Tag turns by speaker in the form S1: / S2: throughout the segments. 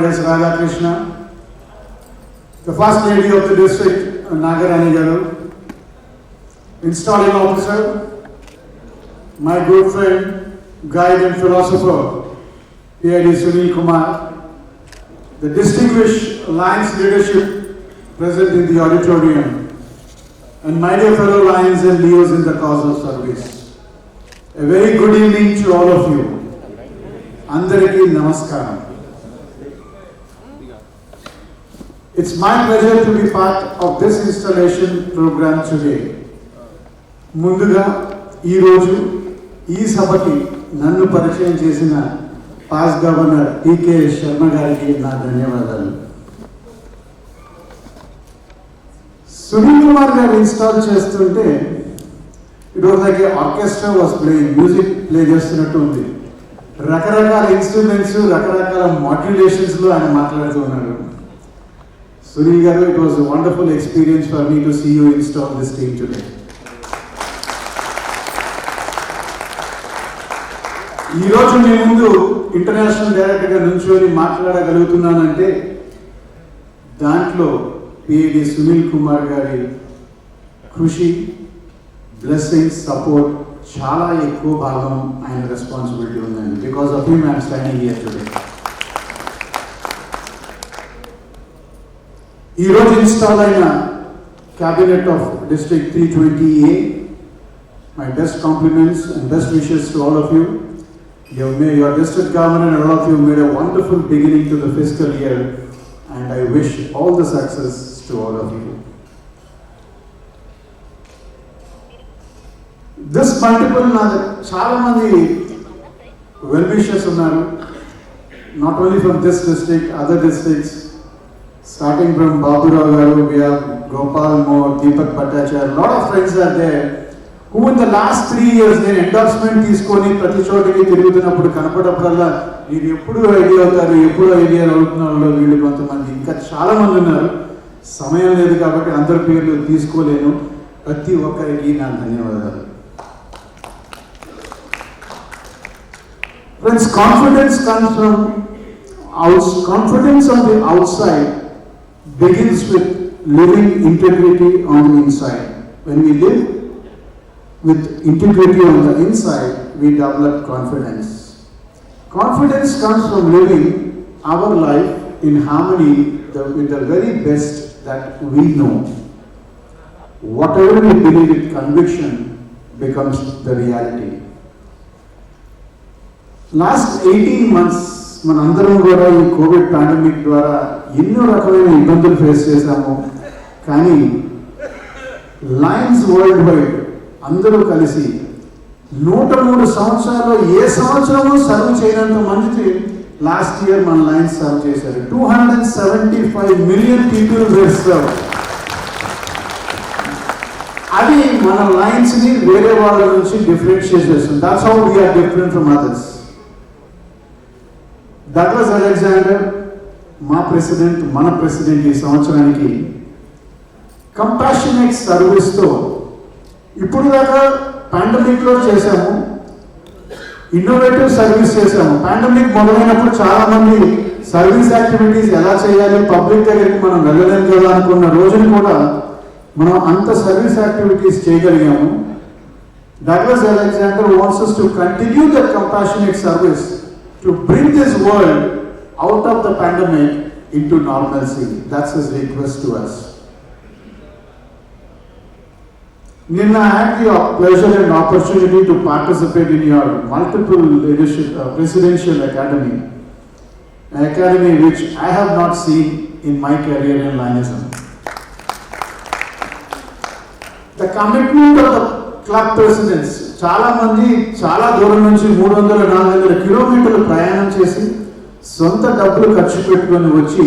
S1: S. Radhakrishna, the First Lady of the District, Nagarani Garu, Installing Officer, my good friend, guide and philosopher, PID Sunil Kumar, the distinguished Lions leadership present in the auditorium, and my dear fellow Lions and Leos in the cause of service. A very good evening to all of you. Andariki Namaskaram. It's my pleasure to be part of this installation program today. ముందుగా ఈరోజు ఈ సభకి నన్ను పరిచయం చేసిన pass governor టీకే శర్మ గారికి నా ధన్యవాదాలు. సునీల్ కుమార్ గారు ఇన్స్టాల్ చేస్తుంటే it was like orchestra was playing, music play చేస్తున్నట్టు ఉంది. రకరకాల ఇన్స్ట్రుమెంట్స్, రకరకాల మాడ్యులేషన్స్లో ఆయన మాట్లాడుతూ ఉన్నారు. Sunil Garu, it was a wonderful experience for me to see you install this team today. ఈ రోజు మీ ముందు ఇంటర్నేషనల్ డైరెక్టర్గా నుంచొని మాట్లాడగలుగుతున్నానంటే దాంట్లో పిఏడి సునీల్ కుమార్ గారి కృషి, బ్లెస్సింగ్స్, సపోర్ట్ చాలా ఎక్కువ భాగం ఆయన రెస్పాన్సిబిలిటీ ఉందండి. Because of him I'm standing here today. ఈ రోజు ఇన్స్టాల్ అయిన cabinet of district 320A, my best compliments and best wishes to all of you. Your district government and all of you made a wonderful beginning to the fiscal year, and I wish all the success to all of you. This multiple చాలా మంది well wishers ఉన్నారు, not only from this district, other districts. Starting from Babu Rao Garu, we have Gopal Moore, Deepak Bhattacharya, a lot of friends are there who in the last 3 years నేను endorsement తీసుకొని ప్రతి చోటికి తిరుగుతున్నప్పుడు కనపడప్పుడల్లా వీరు ఎప్పుడు idea అవుతారు, ఎప్పుడు idea అవుతున్నారు వీళ్ళు కొంతమంది, ఇంకా చాలా మంది ఉన్నారు. సమయం లేదు కాబట్టి అందరి పేర్లు తీసుకోలేను. ప్రతి ఒక్కరికి నా ధన్యవాదాలు. Friends, confidence comes from confidence on the outside begins with living integrity on the inside. When we live with integrity on the inside, we develop confidence. Confidence comes from living our life in harmony with the very best that we know. Whatever we believe with conviction becomes the reality. Last 18 months మనందరం కూడా ఈ Covid pandemic ద్వారా ఎన్నో రకమైన ఇబ్బందులు face చేశాము. కానీ Lions world wide అందరూ కలిసి 103 సంవత్సరాల్లో ఏ సంవత్సరము సర్వ్ చేయనంత మందికి లాస్ట్ ఇయర్ మన లయన్స్ సర్వ్ చేశారు. 275 million people were served. అది మన లయన్స్ ని వేరే వాళ్ళ నుంచి డిఫరెన్షియేట్ చేస్తుంది. That's how we are different from others. Douglas Alexander మా ప్రెసిడెంట్, మన ప్రెసిడెంట్ ఈ సంవత్సరానికి కంపాషనేట్ సర్వీస్తో ఇప్పుడు దాకా పాండమిక్లో చేశాము, ఇన్నోవేటివ్ సర్వీస్ చేశాము. పాండమిక్ మొదలైనప్పుడు చాలా మంది సర్వీస్ యాక్టివిటీస్ ఎలా చేయాలి, పబ్లిక్ దగ్గరికి మనం వెళ్ళలేము కదా అనుకున్న రోజుని కూడా మనం అంత సర్వీస్ యాక్టివిటీస్ చేయగలిగాము. Douglas Alexander wants us to continue that compassionate service to bring this world out of the pandemic into normalcy. That's his request to us. Ninna, I had the pleasure and opportunity to participate in your multiple leadership presidential academy, an academy which I have not seen in my career in Lionism. The commitment of the club presidents చాలా మంది చాలా దూరం నుంచి 300-400 కిలోమీటర్లు ప్రయాణం చేసి సొంత డబ్బులు ఖర్చు పెట్టుకొని వచ్చి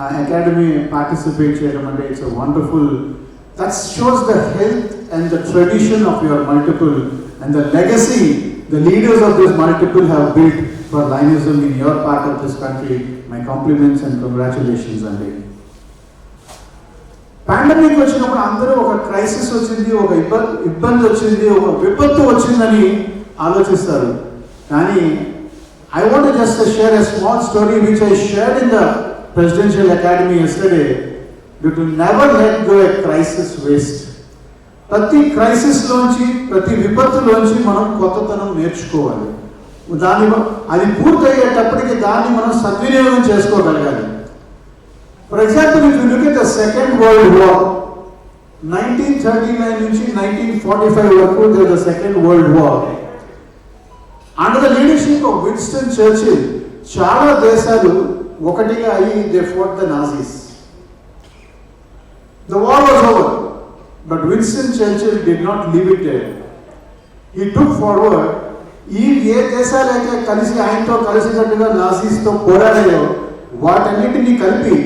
S1: ఆ అకాడమీ పార్టిసిపేట్ చేయడం అంటే it's wonderful. That shows the health and the tradition of your multiple and the legacy the leaders of this multiple have built for లయనిజం in your part of this country. My compliments and congratulations అండి. Pandemic వచ్చినప్పుడు అందరూ ఒక crisis వచ్చింది, ఒక ఇబ్బంది వచ్చింది, ఒక విపత్తు వచ్చిందని ఆలోచిస్తారు. కానీ I want to just share a small story which I shared in the Presidential Academy yesterday. You to never let go a crisis waste. ప్రతి క్రైసిస్లోంచి ప్రతి విపత్తులోంచి మనం కొత్తతనం నేర్చుకోవాలి. అది పూర్తయ్యేటప్పటికి దాన్ని మనం సద్వినియోగం చేసుకోగలగాలి. For example if you look at the second world war 1939 నుంచి 1945 వరకు there was the second world war. Under the leadership of Winston Churchill, చాలా దేశాలు ఒకటిగా అయ్యి they fought the Nazis. The war was over, but Winston Churchill did not leave it there. He took forward ఏ దేశాలైతే కలిసి ఆయనతో కలిసికట్టుగా నాజీస్తో పోరాడాయో వాటన్నిటినీ కలిపి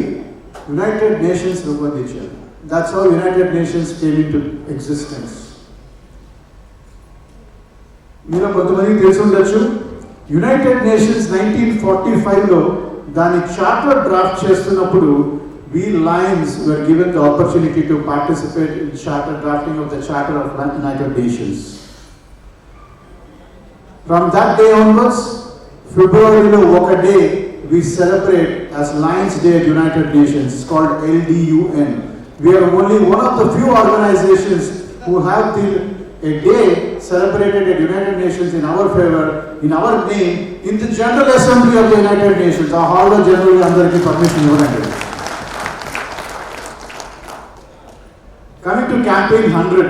S1: United nations రూపొందించారు. That's how United Nations came into existence. మీరు కొంతమందికి తెలిసి ఉండొచ్చు, యునైటెడ్ నేషన్స్ 1945లో దాని చార్టర్ డ్రాఫ్ట్ చేస్తున్నప్పుడు we Lions were given the opportunity to participate in charter drafting of the Charter of United Nations. From that day onwards, February ఒక day we celebrate as Lions Day at United Nations. It's called LDUN. We are only one of the few organizations who have a day celebrated at United Nations in our favor, in our name, in the General Assembly of the United Nations. Our Hall of General అందరికీ permission ఇవ్వనండి. Coming to Campaign 100,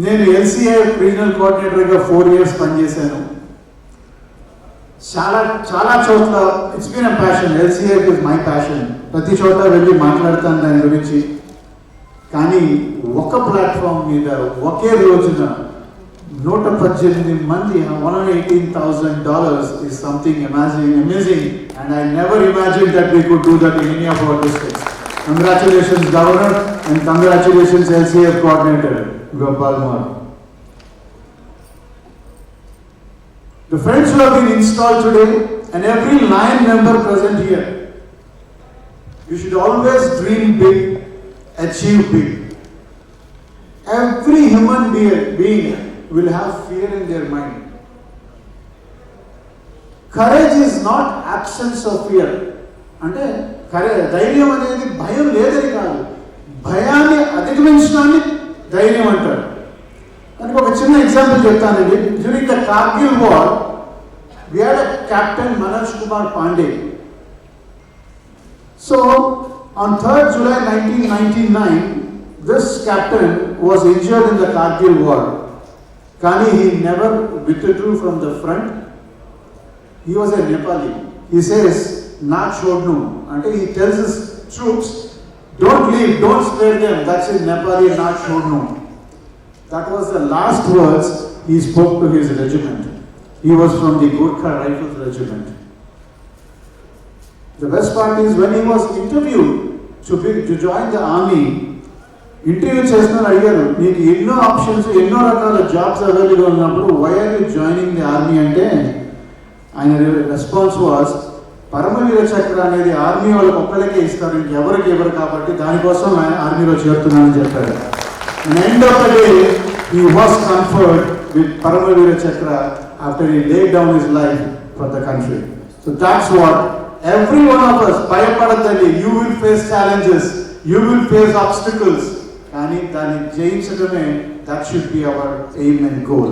S1: నేను LCI regional కోఆర్డినేటర్గా 4 years పనిచేశాను. చాలా చోట్ల it's been a passion. LCI is my passion. ప్రతి చోట వెళ్ళి మాట్లాడతాను దాని గురించి. కానీ ఒక ప్లాట్ఫామ్ మీద ఒకే రోజున 118 మంది, $118,000 is something amazing, and I never imagined that we could do that in any of our districts. Congratulations Governor and congratulations LCF Coordinator Gopal Mar. The friends who have been installed today and every Lion member present here, you should always dream big, achieve big. Every human being will have fear in their mind. Courage is not absence of fear. అంటే ధైర్యం అనేది భయం లేదని కాదు, భయాన్ని అధిగమించడాన్ని ధైర్యం అంటారు. దానికి ఒక చిన్న ఎగ్జాంపుల్ చెప్తానండి. During the Kargil war we had a Captain Manoj Kumar Pandey. So on 3rd July 1999, this captain was injured in the Kargil war. Kani he never withdrew from the front. He was a Nepali. He says, "Na chodnu," and he tells his troops, "Don't leave, don't spare them." That's in Nepali, "Na chodnu." That was the last words he spoke to his regiment. He was from the Gurkha Rifles Regiment. The best part is when he was interviewed to join the army, interview చేస్తున్న అడిగారు, నీకు ఎన్నో options ఎన్నో రకాల jobs available ఉన్నప్పుడు why are you joining the army అంటే ఆయన response was, Paramvir చక్ర అనేది ఆర్మీ వాళ్ళకి ఒక్కరికే ఇస్తారు, ఇంకెవరికి ఇవ్వరు, కాబట్టి దానికోసం ఆయన ఆర్మీలో చేరుతున్నానని చెప్పారు. And end of the day, he was conferred with Paramavira Chakra after he laid down his life for the country. So that's what every one of us, భయపడద్దండి, you will face challenges, you will face obstacles, కానీ దాన్ని జయించడమే, that should be our aim and goal.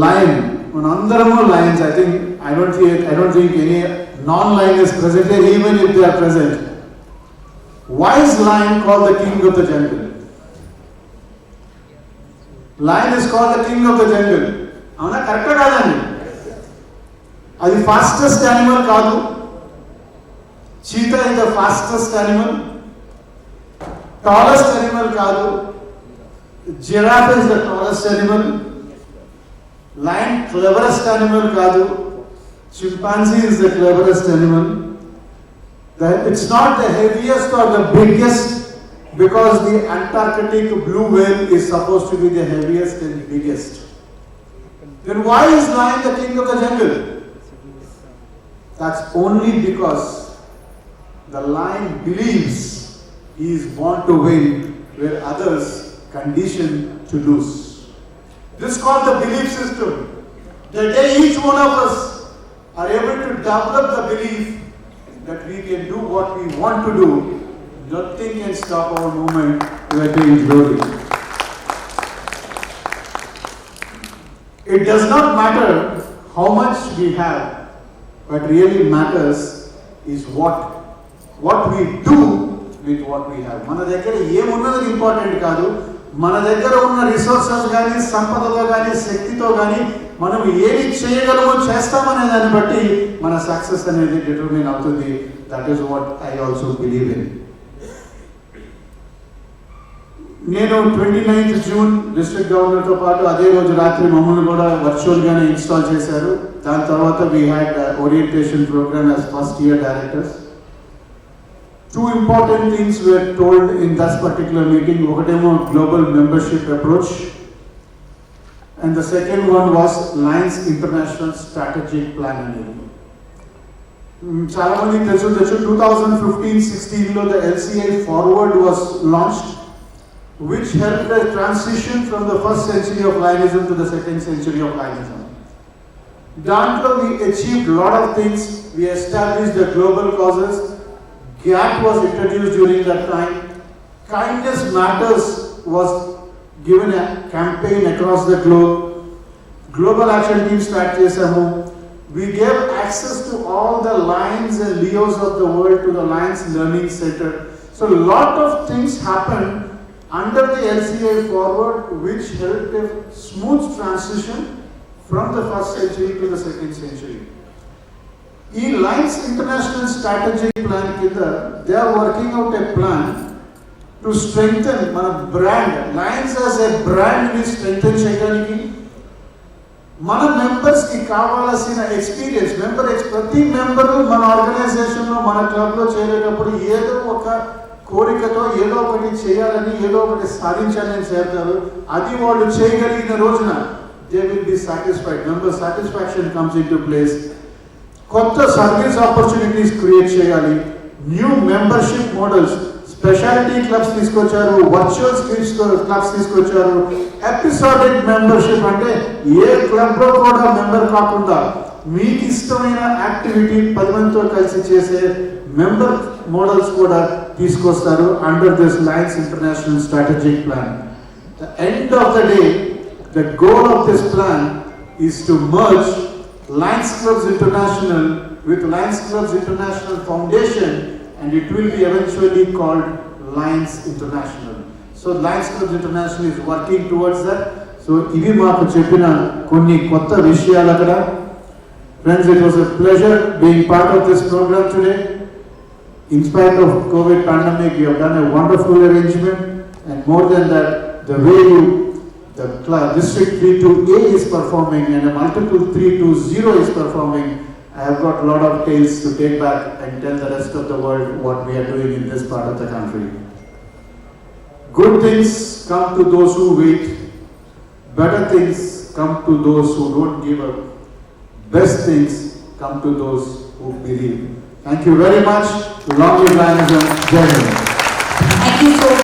S1: Lion, మనందరము lions. I don't think any non-lion is present here, even if they are present. Why is lion called the king of the jungle? Lion is called the king of the jungle. అవునా? కరెక్టా కాదండి? అది fastest animal కాదు. Cheetah is the fastest animal. Tallest animal కాదు. Giraffe is the tallest animal. Lion cleverest animal కాదు. Chimpanzee is the cleverest animal. It's not the heaviest or the biggest, because the Antarctic blue whale is supposed to be the heaviest and biggest. Then why is lion the king of the jungle? That's only because the lion believes he is born to win where others conditioned to lose. This is called the belief system. The day each one of us are able to develop the belief that we can do what we want to do, nothing can stop our movement to attain glory. It does not matter how much we have, but really matters is what we do with what we have. మన దగ్గర ఏమున్నది important కాదు, మన దగ్గర ఉన్న resources కానీ సంపదతో కానీ శక్తితో కానీ మనం ఏమి చేయగలమో చేస్తామనే దాన్ని బట్టి మన సక్సెస్ అనేది డిటర్మిన్ అవుతుంది. That is what I also believe in. నేను 29th జూన్ డిస్ట్రిక్ట్ గవర్నర్తో పాటు అదే రోజు రాత్రి మమ్మల్ని కూడా వర్చువల్గానే ఇన్స్టాల్ చేశారు. దాని తర్వాత we had orientation program as first year directors. Two important things were told in that particular meeting. Okatemo global membership approach, and the second one was Lions International Strategic Plan. Chala mandi telusu 2015-16 lo the LCI Forward was launched, which helped the transition from the first century of Lionism to the second century of Lionism. Dantlo we achieved lot of things. We established the global causes. GATT was introduced during that time. Kindness Matters was given a campaign across the globe. Global Action Team start chesamu. We gave access to all the Lions and Leos of the world to the Lions Learning Center. So a lot of things happened under the LCA Forward, which helped a smooth transition from the first century to the second century. ఈ Lions International strategic plan కింద they are working out a plan to strengthen మన brand. Lions as a brand ని strengthen చేయడానికి మన మెంబర్స్కి కావాల్సిన experience ప్రతి member మన ఆర్గనైజేషన్లో మన క్లబ్లో చేరేటప్పుడు ఏదో ఒక కోరికతో ఏదో ఒకటి చేయాలని ఏదో ఒకటి సాధించాలని చేరుతారు. అది వాళ్ళు చేయగలిగిన రోజున they will be satisfied. Member satisfaction comes in to place. కొత్త సర్వీస్ ఆపర్చునిటీస్ క్రియేట్ చేయాలి. New membership models, speciality clubs తీసుకొచ్చారు, వర్చువల్ క్లబ్స్ తీసుకొచ్చారు. ఎపిసోడిక్ మెంబర్షిప్ అంటే ఏ క్లబ్ లో కూడా మెంబర్ కాకుండా మీకు ఇష్టమైన యాక్టివిటీ 10 మందితో కలిసి చేసే మెంబర్ మోడల్స్ కూడా తీసుకొస్తారు under this Lions International strategic plan. The end of the day the goal of this plan is to merge Lions Clubs International with Lions Clubs International Foundation, and it will be eventually called Lions International. So Lions Clubs International is working towards that. So ivi maaku cheppina konni kotta vishayalu akkada. Friends, it was a pleasure being part of this program today. In spite of COVID pandemic, you have done a wonderful arrangement, and more than that, the way the district 32A is performing and a multiple 320 is performing. I have got a lot of tales to take back and tell the rest of the world what we are doing in this part of the country. Good things come to those who wait. Better things come to those who don't give up. Best things come to those who believe. Thank you very much. Long live Lionism. Jai Hind.
S2: Thank you so